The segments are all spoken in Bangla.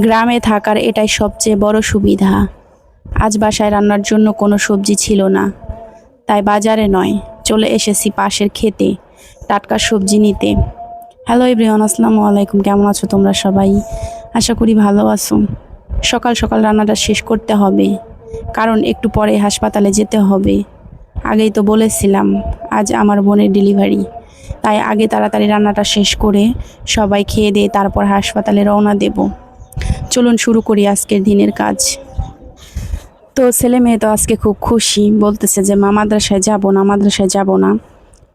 গ্রামে থাকার এটাই সবচেয়ে বড় সুবিধা। আজ বাসায় রান্নার জন্য কোনো সবজি ছিল না, তাই বাজারে নয়, চলে এসেছি পাশের ক্ষেতে টাটকা সবজি নিতে। হ্যালো এভরিওয়ান, আসসালামু আলাইকুম। কেমন আছো তোমরা সবাই? আশা করি ভালো আছো। সকাল সকাল রান্নাটা শেষ করতে হবে, কারণ একটু পরে হাসপাতালে যেতে হবে। আগেই তো বলেছিলাম আজ আমার বোনের ডেলিভারি, তাই আগে তাড়াতাড়ি রান্নাটা শেষ করে সবাই খেয়ে দিয়ে তারপর হাসপাতালে রওনা দেব। চলুন শুরু করি আজকের দিনের কাজ। তো ছেলে মেয়ে তো আজকে খুব খুশি, বলতেছে যে মা মাদ্রাসায় যাবো না, মাদ্রাসায় যাব না।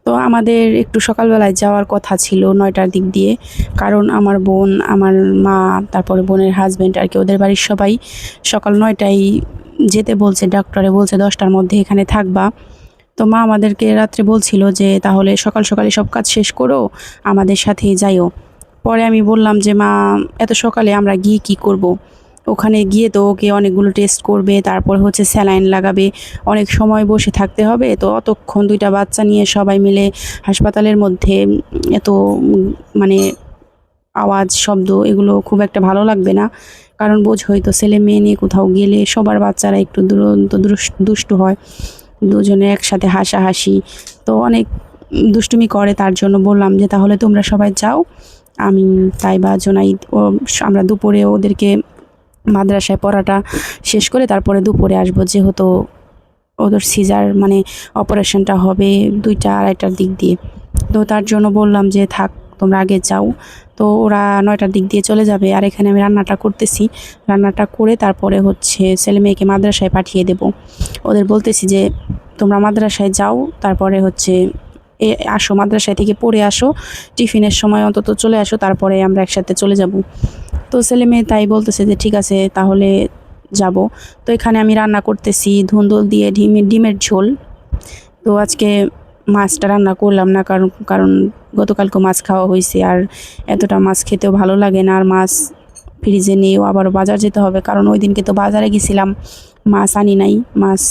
তো আমাদের একটু সকালবেলায় যাওয়ার কথা ছিল 9টার দিক দিয়ে, কারণ আমার বোন, আমার মা, তারপরে বোনের হাজব্যান্ড আর কি, ওদের বাড়ির সবাই সকাল 9টায় যেতে বলছে। ডক্টরে বলছে 10টার মধ্যে এখানে থাকবা। তো মা আমাদেরকে রাত্রে বলছিল যে তাহলে সকাল সকালে সব কাজ শেষ করো, আমাদের সাথেই যাইও। পরে আমি বললাম যে মা, এত সকালে আমরা গিয়ে কি করব? ওখানে গিয়ে তো ওকে অনেকগুলো টেস্ট করবে, তারপর হচ্ছে স্যালাইন লাগাবে, অনেক সময় বসে থাকতে হবে। তো অতক্ষণ 2টা বাচ্চা নিয়ে সবাই মিলে হাসপাতালের মধ্যে এত মানে আওয়াজ শব্দ এগুলো খুব একটা ভালো লাগবে না। কারণ বোঝোই তো, ছেলে মেয়ে নিয়ে কোথাও গেলে সবার বাচ্চারা একটু দুরন্ত দুষ্টু হয়, দুজনে একসাথে হাসাহাসি, তো অনেক দুষ্টুমি করে। তার জন্য বললাম যে তাহলে তোমরা সবাই যাও, আমি তাই বা জোনাই আমরা দুপুরে ওদেরকে মাদ্রাসায় পড়াটা শেষ করে তারপরে দুপুরে আসবো, যেহেতু ওদের সিজার মানে অপারেশনটা হবে 2টা 2:30টার দিক দিয়ে। তো তার জন্য বললাম যে থাক, তোমরা আগে যাও। তো ওরা 9টার দিক দিয়ে চলে যাবে, আর এখানে আমি রান্নাটা করতেছি। রান্নাটা করে তারপরে হচ্ছে ছেলে মেয়েকে মাদ্রাসায় পাঠিয়ে দেব। ওদের বলতেছি যে তোমরা মাদ্রাসায় যাও, তারপরে হচ্ছে আসো, মাদ্রাসায় থেকে পড়ে আসো, টিফিনের সময় অন্তত চলে আসো, তারপরে আমরা একসাথে চলে যাব। তো ছেলে মেয়ে তাই বলতেছে যে ঠিক আছে তাহলে যাব। তো এখানে আমি রান্না করতেছি ধুন্দুল দিয়ে ডিমের ঝোল। তো আজকে মাছটা রান্না করলাম না, কারণ কারণ গতকালকে মাছ খাওয়া হয়েছে, আর এতটা মাছ খেতেও ভালো লাগে না। আর মাছ ফ্রিজে নিয়েও আবার বাজার যেতে হবে, কারণ ওই দিনকে তো বাজারে গেছিলাম, মাছ আনি নাই। মাছ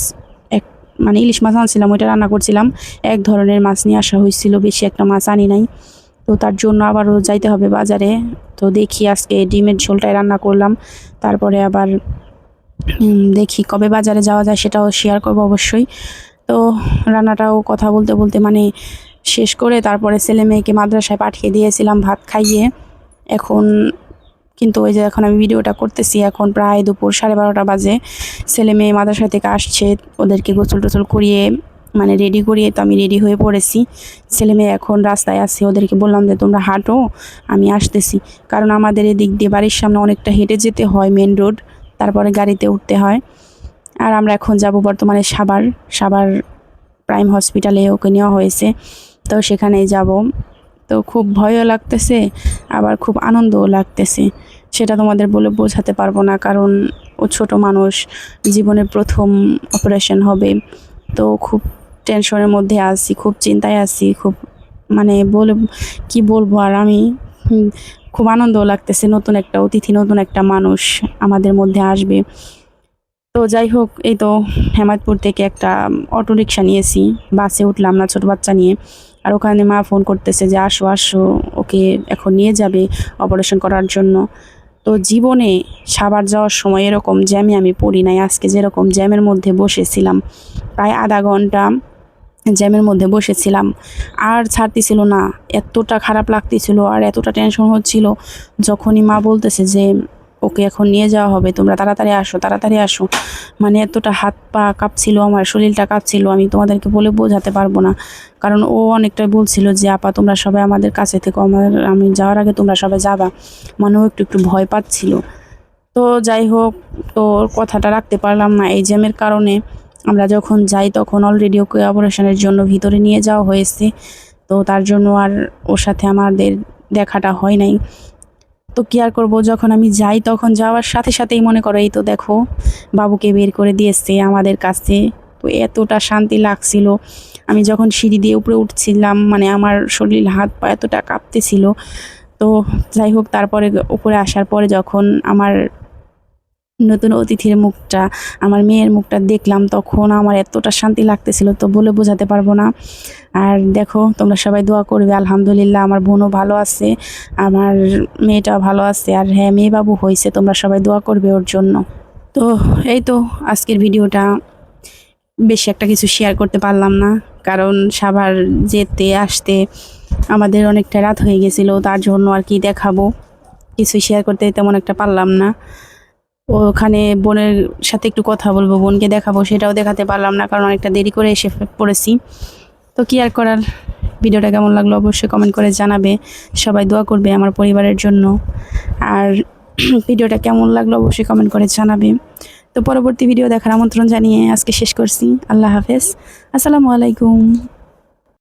এক মানে ইলিশ মাছ আনছিলাম, ওইটা রান্না করছিলাম। এক ধরনের মাছ নিয়ে আসা হয়েছিল, বেশি একটা মাছ আনি নাই। তো তার জন্য আবারও যাইতে হবে বাজারে। তো দেখি আজকে ডিমের ঝোলটাই রান্না করলাম, তারপরে আবার দেখি কবে বাজারে যাওয়া যায় সেটাও শেয়ার করবো অবশ্যই। তো রান্নাটাও কথা বলতে বলতে মানে শেষ করে তারপরে ছেলে মেয়েকে মাদ্রাসায় পাঠিয়ে দিয়েছিলাম ভাত খাইয়ে। এখন কিন্তু ওই যে এখন আমি ভিডিওটা করতেছি, এখন প্রায় দুপুর 12:30 বাজে। ছেলে মেয়ে মাদ্রাসা থেকে আসছে, ওদেরকে গোসল টোসল করিয়ে মানে রেডি করিয়ে তো আমি রেডি হয়ে পড়েছি। ছেলে মেয়ে এখন রাস্তায় আছে, ওদেরকে বললাম যে তোমরা হাঁটো, আমি আসতেছি। কারণ আমাদের এদিক দিয়ে বাড়ির সামনে অনেকটা হেঁটে যেতে হয়, মেন রোড, তারপরে গাড়িতে উঠতে হয়। আর আমরা এখন যাব বর্তমানে সাভার প্রাইম হসপিটালে, ওকে নেওয়া হয়েছে, তো সেখানেই যাব। তো খুব ভয়ও লাগতেছে, আবার খুব আনন্দও লাগতেছে, সেটা তোমাদের বলে বোঝাতে পারবো না। কারণ ও ছোট মানুষ, জীবনের প্রথম অপারেশন হবে, তো খুব টেনশনের মধ্যে আছি, খুব চিন্তায় আছি, খুব মানে বলে কি বলবো। আর আমি খুব আনন্দও লাগতেছে, নতুন একটা অতিথি, নতুন একটা মানুষ আমাদের মধ্যে আসবে। তো যাই হোক, এই তো হেমায়তপুর থেকে একটা অটো রিক্সা নিয়েছি, বাসে উঠলাম না ছোট বাচ্চা নিয়ে। আর ওখানে মা ফোন করতেছে যে আসো আসো, ওকে এখন নিয়ে যাবে অপারেশন করার জন্য। তো জীবনে সাভার যাওয়ার সময় এরকম জ্যামে আমি পড়ি নাই। আজকে যেরকম জ্যামের মধ্যে বসেছিলাম, প্রায় আধা ঘন্টা জ্যামের মধ্যে বসেছিলাম, আর ছাড়তেছিল না। এতটা খারাপ লাগতেছিল আর এতটা টেনশন হচ্ছিল, যখনই মা বলতেছে যে ওকে এখন নিয়ে যাওয়া হবে, তোমরা তাড়াতাড়ি আসো তাড়াতাড়ি আসো। মানে এতটা হাত পা কাঁপছিল, আমার শরীরটা কাঁপছিল, আমি তোমাদেরকে বলে বোঝাতে পারবো না। কারণ ও অনেকটাই বলছিল যে আপা তোমরা সবাই আমাদের কাছে থেকে, আমি যাওয়ার আগে তোমরা সবাই যাবা, মানে ও একটু একটু ভয় পাচ্ছিল। তো যাই হোক, তো ওর কথাটা রাখতে পারলাম না এই জ্যামের কারণে। আমরা যখন যাই তখন অলরেডি ওকে অপারেশনের জন্য ভিতরে নিয়ে যাওয়া হয়েছে, তো তার জন্য আর ওর সাথে আমাদের দেখাটা হয় নাই। তো কি আর করবো, যখন আমি যাই তখন যাওয়ার সাথে সাথেই মনে করো এই তো দেখো বাবুকে বের করে দিয়েছে আমাদের কাছে। তো এতটা শান্তি লাগছিল। আমি যখন সিঁড়ি দিয়ে উপরে উঠছিলাম, মানে আমার শরীর হাত পা এতটা কাঁপতেছিল। তো যাই হোক, তারপরে উপরে আসার পরে যখন আমার নতুন অতিথির মুখটা, আমার মেয়ের মুখটা দেখলাম, তখন আমার এতটা শান্তি লাগতেছিল তো বলে বোঝাতে পারবো না। আর দেখো, তোমরা সবাই দোয়া করবে। আলহামদুলিল্লাহ আমার বোনও ভালো আছে, আমার মেয়েটাও ভালো আছে, আর হ্যাঁ, মেয়ে বাবু হয়েছে, তোমরা সবাই দোয়া করবে ওর জন্য। তো এই তো আজকের ভিডিওটা, বেশি একটা কিছু শেয়ার করতে পারলাম না, কারণ সাভার যেতে আসতে আমাদের অনেকটা রাত হয়ে গেছিলো, তার জন্য আর কি দেখাবো, কিছু শেয়ার করতে তেমন একটা পারলাম না। ওখানে বোনের সাথে একটু কথা বলবো, বোনকে দেখাবো, সেটাও দেখাতে পারলাম না, কারণ অনেকটা দেরি করে এসে পড়েছি। তো কি আর করার। ভিডিওটা কেমন লাগলো অবশ্যই কমেন্ট করে জানাবে। সবাই দোয়া করবে আমার পরিবারের জন্য। আর ভিডিওটা কেমন লাগলো অবশ্যই কমেন্ট করে জানাবে। তো পরবর্তী ভিডিও দেখার আমন্ত্রণ জানিয়ে আজকে শেষ করছি। আল্লাহ হাফেজ, আসসালামু আলাইকুম।